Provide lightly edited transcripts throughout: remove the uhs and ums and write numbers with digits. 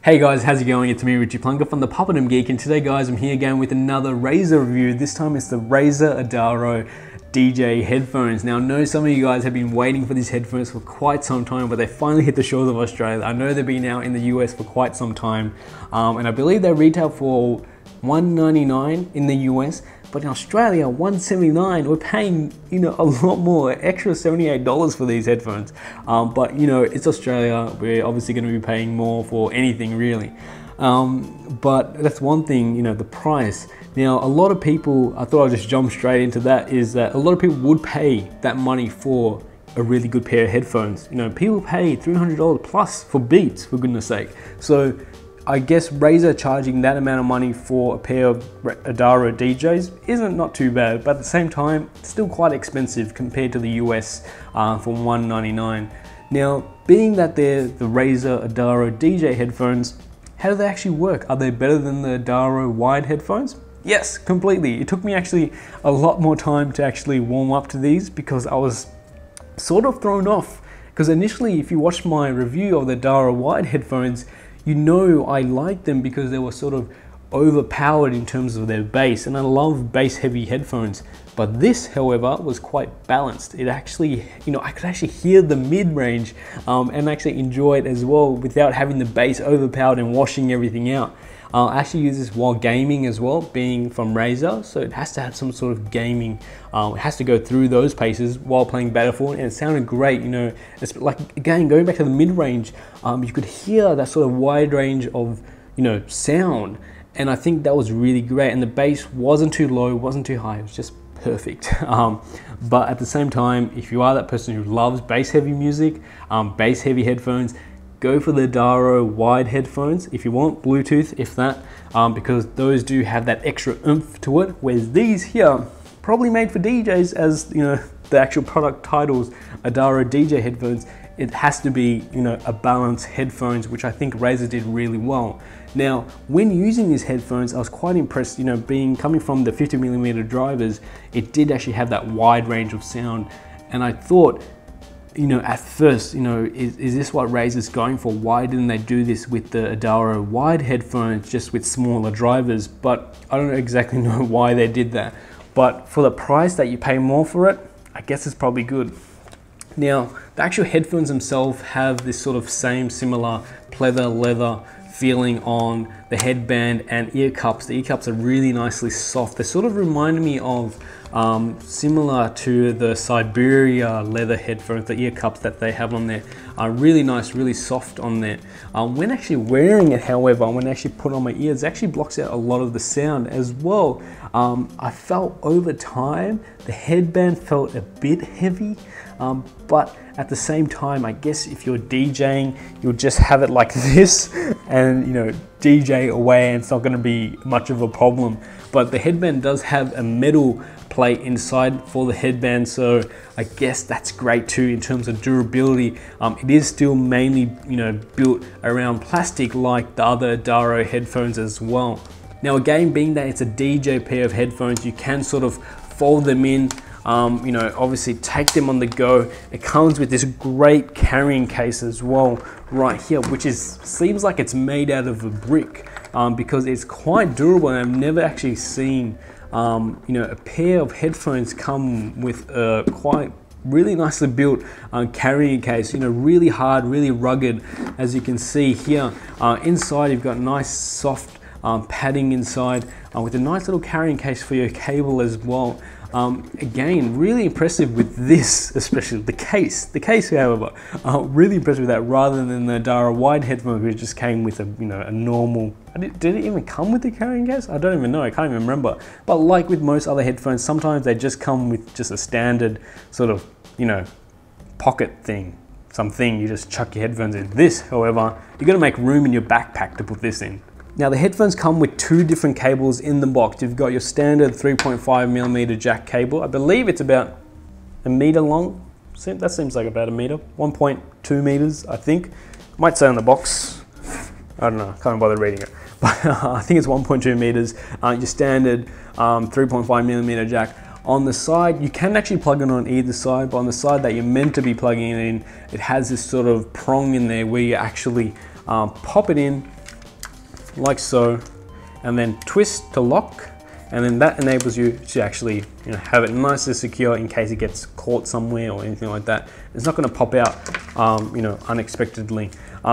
Hey guys, how's it going? It's me, Richie Plunker from the Puppet Geek, and today guys, I'm here again with another Razer review. This time it's the Razer Adaro DJ headphones. Now I know some of you guys have been waiting for these headphones for quite some time, but they finally hit the shores of Australia. I know they've been out in the US for quite some time, and I believe they retail for $199 in the US, but in Australia, $179. We're paying, a lot more, extra $78 for these headphones. But it's Australia. We're obviously going to be paying more for anything really. But that's one thing, the price. Now, a lot of people, I thought I'd just jump straight into that, is that a lot of people would pay that money for a really good pair of headphones. People pay $300 plus for Beats, for goodness sake. So I guess Razer charging that amount of money for a pair of Adaro DJs isn't not too bad, but at the same time, it's still quite expensive compared to the US for $199. Now, being that they're the Razer Adaro DJ headphones, how do they actually work? Are they better than the Adaro wide headphones? Yes, completely. It took me actually a lot more time to actually warm up to these because I was sort of thrown off. Because initially, if you watched my review of the Adaro wide headphones, I liked them because they were sort of overpowered in terms of their bass, and I love bass heavy headphones. But this, however, was quite balanced. It actually, I could actually hear the mid-range and actually enjoy it as well without having the bass overpowered and washing everything out. I actually use this while gaming as well, being from Razer, so it has to have some sort of gaming, it has to go through those paces while playing Battlefield, and it sounded great. It's like, again, going back to the mid-range, you could hear that sort of wide range of, sound, and I think that was really great, and the bass wasn't too low, wasn't too high, it was just perfect. But at the same time, if you are that person who loves bass heavy music, bass heavy headphones, go for the Adaro wide headphones if you want, Bluetooth, if that, because those do have that extra oomph to it, whereas these here, probably made for DJs, as the actual product titles, Adaro DJ headphones, it has to be, a balanced headphones, which I think Razer did really well. Now, when using these headphones, I was quite impressed, coming from the 50mm drivers, it did actually have that wide range of sound, and I thought, at first, is this what Razer's going for? Why didn't they do this with the Adaro wide headphones, just with smaller drivers? But I don't exactly know why they did that. But for the price that you pay more for it, I guess it's probably good. Now, the actual headphones themselves have this sort of similar pleather leather feeling on the headband and ear cups. The ear cups are really nicely soft. They sort of remind me of similar to the Siberia leather headphones, the ear cups that they have on there are really nice, really soft on there. When actually wearing it, however, when I actually put on my ears, it actually blocks out a lot of the sound as well. I felt over time, the headband felt a bit heavy, but at the same time, I guess if you're DJing, you'll just have it like this and DJ away, and it's not going to be much of a problem. But the headband does have a metal plate inside for the headband, so I guess that's great too in terms of durability. It is still mainly built around plastic like the other Adaro headphones as well. Now again, being that it's a DJ pair of headphones, you can sort of fold them in, obviously take them on the go. It comes with this great carrying case as well right here, which seems like it's made out of a brick, because it's quite durable, and I've never actually seen a pair of headphones come with a quite really nicely built carrying case, really hard, really rugged, as you can see here. Inside you've got nice soft padding inside, with a nice little carrying case for your cable as well. Again, really impressive with this, especially the case. The case, however, really impressed with that, rather than the Adaro wide headphones, which just came with a a normal. Did it even come with the carrying case? I don't even know. I can't even remember. But like with most other headphones, sometimes they just come with just a standard sort of pocket thing, something you just chuck your headphones in. This, however, you got to make room in your backpack to put this in. Now the headphones come with two different cables in the box. You've got your standard 3.5mm jack cable. I believe it's about a meter long. That seems like about a meter. 1.2 meters, I think. Might say on the box. I don't know, can't bother reading it. But I think it's 1.2 meters. Your standard 3.5mm jack. On the side, you can actually plug it on either side, but on the side that you're meant to be plugging it in, it has this sort of prong in there where you actually pop it in, like so, and then twist to lock, and then that enables you to actually have it nice and secure in case it gets caught somewhere or anything like that. It's not going to pop out unexpectedly.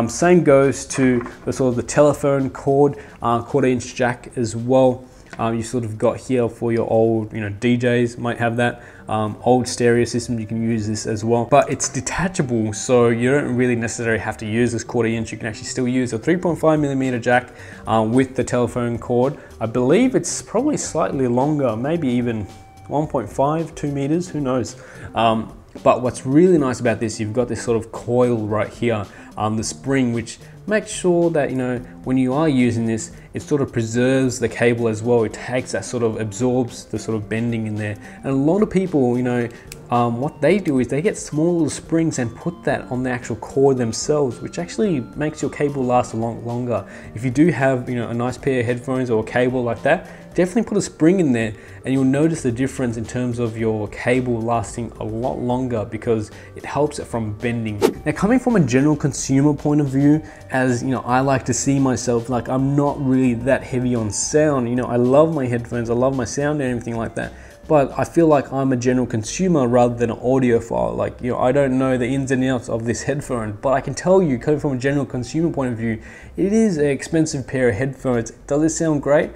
Same goes to the sort of the telephone cord, 1/4" jack as well. You sort of got here for your old DJs might have that. Old stereo system, you can use this as well, but it's detachable, so you don't really necessarily have to use this 1/4". You can actually still use a 3.5mm jack with the telephone cord. I believe it's probably slightly longer, maybe even 1.5, 2 meters, who knows. But what's really nice about this, you've got this sort of coil right here, the spring, which makes sure that when you are using this, it sort of preserves the cable as well. It takes that, sort of absorbs the sort of bending in there. And a lot of people, what they do is they get small little springs and put that on the actual cord themselves, which actually makes your cable last a lot longer. If you do have a nice pair of headphones or a cable like that, definitely put a spring in there, and you'll notice the difference in terms of your cable lasting a lot longer because it helps it from bending. Now, coming from a general consumer point of view, as I like to see myself, like I'm not really that heavy on sound. I love my headphones, I love my sound and everything like that. But I feel like I'm a general consumer rather than an audiophile. Like, I don't know the ins and outs of this headphone, but I can tell you, coming from a general consumer point of view, it is an expensive pair of headphones. Does it sound great?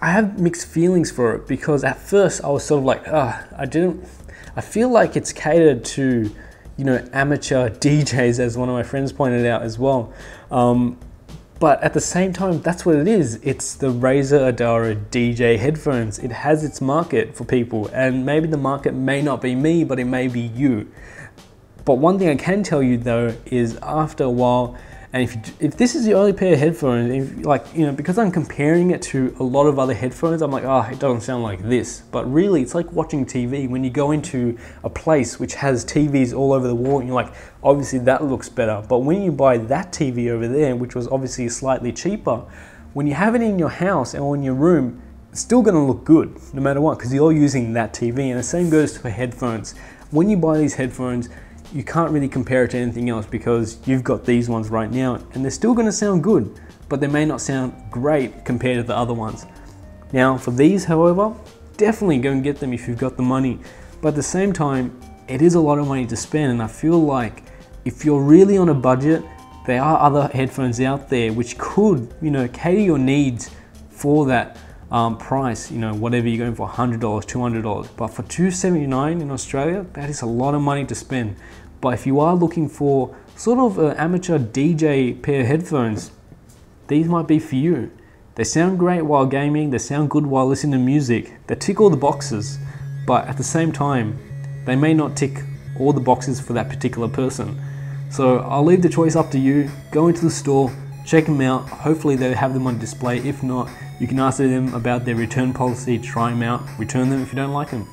I have mixed feelings for it, because at first I was sort of like, I feel like it's catered to, amateur DJs, as one of my friends pointed out as well. But at the same time, that's what it is. It's the Razer Adaro DJ headphones. It has its market for people, and maybe the market may not be me, but it may be you. But one thing I can tell you though is, after a while, and if this is the only pair of headphones, because I'm comparing it to a lot of other headphones, I'm like, it doesn't sound like this. But really, it's like watching TV. When you go into a place which has TVs all over the wall, and you're like, obviously that looks better. But when you buy that TV over there, which was obviously slightly cheaper, when you have it in your house or in your room, it's still gonna look good, no matter what, because you're using that TV. And the same goes for headphones. When you buy these headphones, you can't really compare it to anything else, because you've got these ones right now and they're still going to sound good, but they may not sound great compared to the other ones. Now for these, however, definitely go and get them if you've got the money, but at the same time, it is a lot of money to spend, and I feel like if you're really on a budget, there are other headphones out there which could cater your needs for that price, whatever you're going for, $100, $200, but for $279 in Australia, that is a lot of money to spend. But if you are looking for sort of an amateur DJ pair of headphones, these might be for you. They sound great while gaming, they sound good while listening to music, they tick all the boxes, but at the same time, they may not tick all the boxes for that particular person. So I'll leave the choice up to you. Go into the store, check them out, hopefully they have them on display. If not, you can ask them about their return policy, try them out, return them if you don't like them.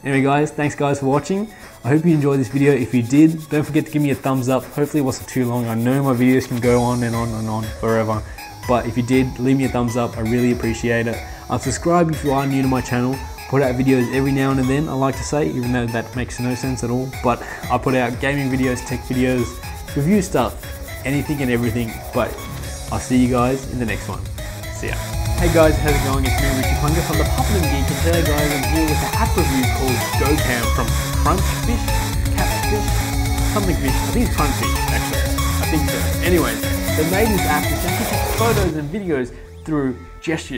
Anyway guys, thanks guys for watching. I hope you enjoyed this video. If you did, don't forget to give me a thumbs up. Hopefully it wasn't too long. I know my videos can go on and on and on forever, but if you did, leave me a thumbs up. I really appreciate it. Subscribe if you are new to my channel. Put out videos every now and then, I like to say, even though that makes no sense at all, but I put out gaming videos, tech videos, review stuff, anything and everything. But I'll see you guys in the next one. See ya. Hey guys, how's it going? It's me, Richie Punga from the Puppet Geek, and today guys, I'm here with an app review called GoCam from Crunchfish, Catfish, something fish. I think it's Crunchfish, actually. I think so. Anyways, they made this app which actually takes photos and videos through gestures.